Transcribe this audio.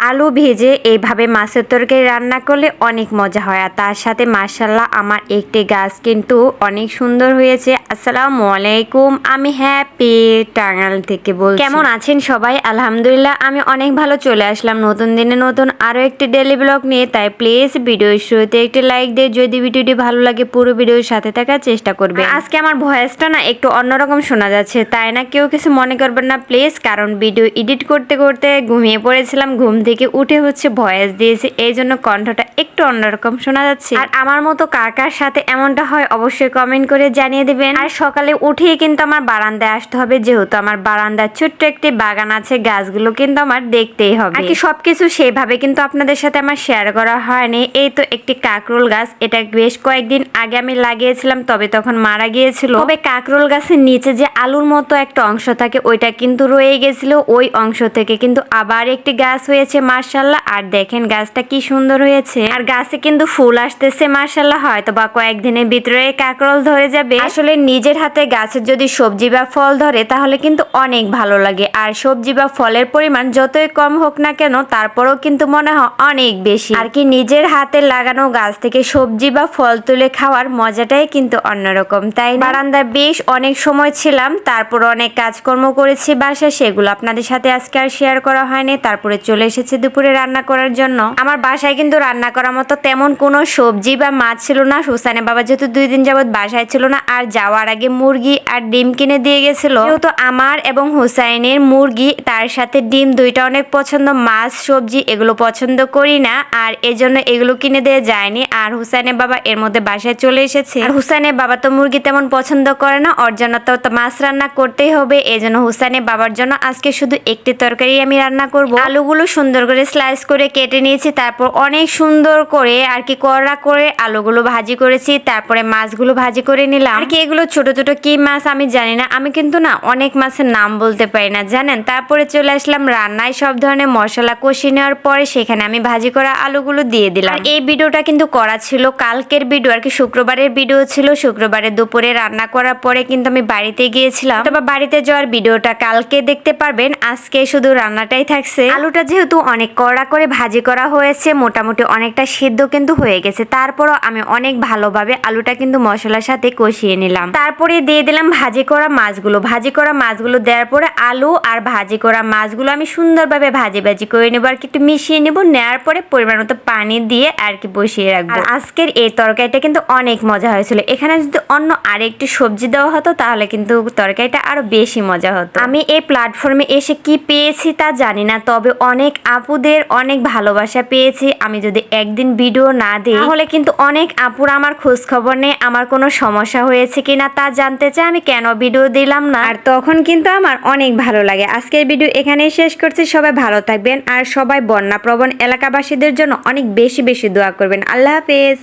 আলু ভেজে এইভাবে মাছের তরকারি রান্না করলে অনেক মজা হয়। আর তার সাথে মাশাআল্লাহ আমার একটি গাছ কিন্তু অনেক সুন্দর হয়েছে। আসসালামু আলাইকুম, আমি হ্যাপি টাঙ্গাইল থেকে বলছি। কেমন আছেন সবাই? আলহামদুলিল্লাহ আমি অনেক ভালো। চলে আসলাম নতুন দিনে নতুন আরো একটি ডেইলি ব্লগ নিয়ে। তাই প্লিজ ভিডিওর শুরুতে একটি লাইক দিয়ে যদি ভিডিওটি ভালো লাগে পুরো ভিডিওর সাথে থাকার চেষ্টা করবে। আজকে আমার ভয়েসটা না একটু অন্যরকম শোনা যাচ্ছে, তাই না কেউ কিছু মনে করবেন না প্লিজ, কারণ ভিডিও এডিট করতে করতে ঘুমিয়ে পড়েছিলাম, ঘুম থেকে উঠে হচ্ছে ভয়েস দিয়েছি, এই জন্য কণ্ঠটা একটু অন্যরকম শোনা যাচ্ছে। আর আমার মতো কার কার সাথে এমনটা হয় অবশ্যই কমেন্ট করে জানিয়ে দিবেন। আর সকালে উঠেই কিন্তু আমার বারান্দায় আসতে হবে, যেহেতু আমার বারান্দার ছোট্ট একটি বাগান আছে, গাছগুলো কিন্তু আমার দেখতেই হবে। আর কি সবকিছু সেভাবে কিন্তু আপনাদের সাথে আমার শেয়ার করা হয়নি। এই তো একটি কাকরোল গাছ, এটা বেশ কয়েকদিন আগে আমি লাগিয়েছিলাম, তবে তখন মারা গিয়েছিল। তবে কাকরোল গাছের নিচে যে আলুর মতো একটা অংশ থাকে ওইটা কিন্তু রয়ে গেছিল, ওই অংশ থেকে কিন্তু আবার একটি গাছ হয়েছে মাশাআল্লাহ। আর দেখেন গাছটা কি সুন্দর হয়েছে, আর গাছে কিন্তু ফুল আসতেছে মাশাআল্লাহ। হয়তো বা কয়েকদিনের ভিতরে কাকরোল ধরে যাবে। আসলে নিজের হাতে গাছের যদি সবজি বা ফল ধরে তাহলে কিন্তু অনেক ভালো লাগে। আর সবজি বা ফলের পরিমাণ যতই কম হোক না কেন তারপরেও কিন্তু মনে হয় অনেক বেশি। আর কি নিজের হাতে লাগানো গাছ থেকে সবজি বা ফল তুলে খাওয়ার মজাটাই কিন্তু অন্যরকম, তাই না? বারান্দায় বেশ অনেক সময় ছিলাম, তারপর অনেক কাজকর্ম করেছি বাসায়, সেগুলো আপনাদের সাথে আজকে আর শেয়ার করা হয়নি। তারপরে চলে এসেছি দুপুরে রান্না করার জন্য। আমার বাসায় কিন্তু রান্না করার মতো তেমন কোনো সবজি বা মাছ ছিল না। হুসাইনের বাবা যেহেতু 2 দিন যাবত বাসায় ছিল না, আর যাওয়ার আগে মুরগি আর ডিম কিনে দিয়ে গেছিল, যেহেতু আমার এবং হুসাইনের মুরগি তার সাথে ডিম দুইটা অনেক পছন্দ, মাছ সবজি এগুলো পছন্দ করি না, আর এজন্য এগুলো কিনে দিয়ে যায়নি। আর হুসাইনের বাবা এর মধ্যে বাসায় চলে এসেছে, আর হুসাইনের বাবা তো মুরগি তেমন পছন্দ করে না, ওর জন্য তো মাছ রান্না করতেই হবে। এই জন্য হুসাইনের বাবার জন্য আজকে শুধু একটি তরকারি আমি রান্না করব। আলুগুলো সুন্দর করে স্লাইস করে কেটে নিয়েছি, তারপর অনেক সুন্দর করে আর কি কড়া করে আলুগুলো ভাজি করেছি, তারপরে মাছগুলো ভাজি করে নিলাম। আর কি এগুলো ছোট ছোট কি মাছ আমি জানি না, আমি কিন্তু না অনেক মাছের নাম বলতে পারি না জানেন। তারপরে চলে আসলাম রান্নায়, সব ধরনের মশলা কষিয়ে নেওয়ার পরে সেখানে আমি ভাজি করা আলুগুলো দিয়ে দিলাম। এই ভিডিওটা কিন্তু করা ছিল কালকের ভিডিও, আর কি শুক্রবারের ভিডিও ছিল। শুক্রবারের দুপুরে রান্না করার পরে কিন্তু আমি বাড়িতে গিয়েছিলাম, তবে বাড়িতে যাওয়ার ভিডিওটা কালকে দেখতে পারবেন, আজকে শুধু রান্নাটাই থাকছে। আলুটা যেহেতু অনেক কড়া করে ভাজি করা হয়েছে, মোটামুটি অনেকটা সিদ্ধ কিন্তু হয়ে গেছে, তারপরও আমি অনেক ভালোভাবে আলুটা কিন্তু মশলার সাথে কষিয়ে নিলাম। তারপরে দিয়ে দিলাম ভাজি করা মাছগুলো। ভাজি করা মাছগুলো দেওয়ার পরে আলু আর ভাজি করা মাছগুলো আমি সুন্দরভাবে ভাজি ভাজি করে নেবো, আর কি একটু মিশিয়ে নেবো। নেওয়ার পরে পরিমাণ মতো পানি দিয়ে আর কি বসিয়ে রাখবো। আর আজকের এই তরকারিটা কিন্তু অনেক মজা হয়েছিল। এখানে যদি অন্য আরেকটি সবজি দেওয়া হতো তাহলে কিন্তু তরকারিটা আরো বেশি মজা হতো। আমি এই প্ল্যাটফর্মে এসে কি পেয়েছি তা জানি না, তবে অনেক আপুদের অনেক ভালোবাসা পেয়েছি। আমি যদি একদিন ভিডিও না দিই তাহলে কিন্তু অনেক আপুরা আমার খোঁজ খবর নেই, আমার কোনো সমস্যা হয়েছে কিনা তা জানতে চাই, আমি কেন ভিডিও দিলাম না, আর তখন কিন্তু আমার অনেক ভালো লাগে। আজকের ভিডিও এখানেই শেষ করছি। সবাই ভালো থাকবেন, আর সবাই বন্যাপ্রবণ এলাকাবাসীদের জন্য অনেক বেশি বেশি দোয়া করবেন। আল্লাহ হাফেজ।